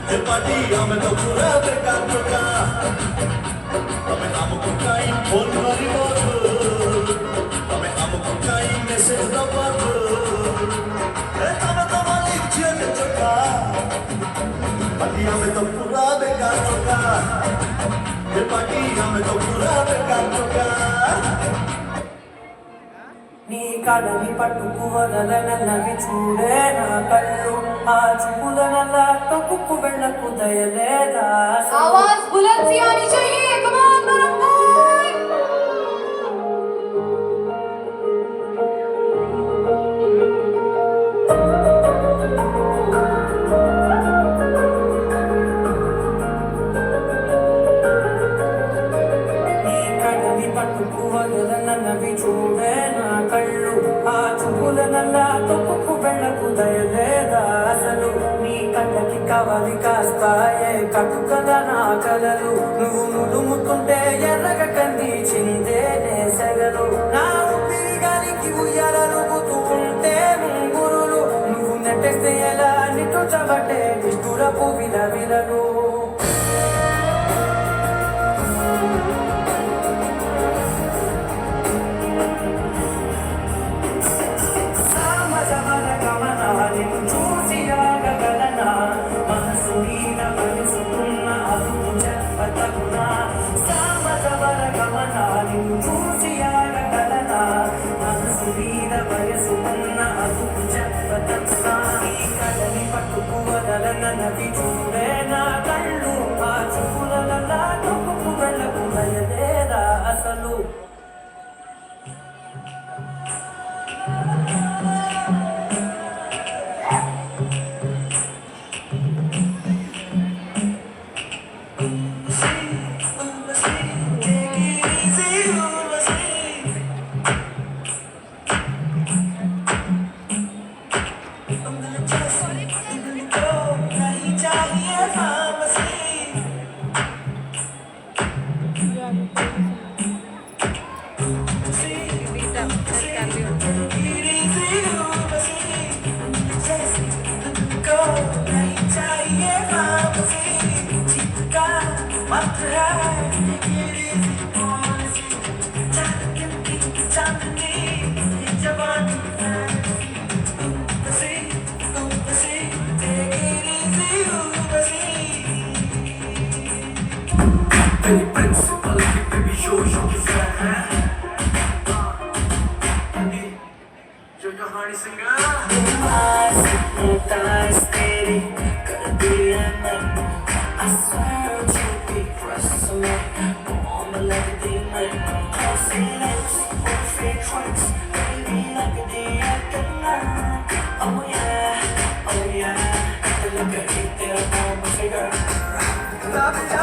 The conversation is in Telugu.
ये पार्टी हमें तो पूरा बेकार चुका हमें हमको कहीं फोन करी बाबू हमें हमको कहीं मैसेज दो बाबू तब तो मालिक चल चुका पार्टी हमें तो पूरा बेकार चुका ये पार्टी हमें तो पूरा बेकार चुका నీ కడలి పట్టుకు వదలనవి చూడే నా కళ్ళు ఆ చూపులనల్లా తొక్కుకు వెళ్ళకు దయలేదా आवाज बुलंद सी आनी चाहिए कमान बरहमपुर నీ కడలి పట్టుకు వదలనవి చూడే నా కళ్ళు ఆ చూపులనల్లా తొక్కుకు వెళ్ళకు దయలేదా అసలు నీ కళ్ళకి కవలి కాస్తాయే కటుకల నా కలలు నువ్వు నుడుముతుంటే ఎర్రగ కంది చిందే నేసెగలు నా ఊపిరి గాలికి ఉయ్యాలలుగుతూ ఉంటే ముంగురులు నువ్వు నెట్టేస్తే ఎలా నిట్టుచబట్టే నిష్ఠురపు విలవిలలు నది చూడే నా కళ్ళు ఆ చూపులలా తొక్కుకు వెళ్ళకు దయలేదా అసలు Love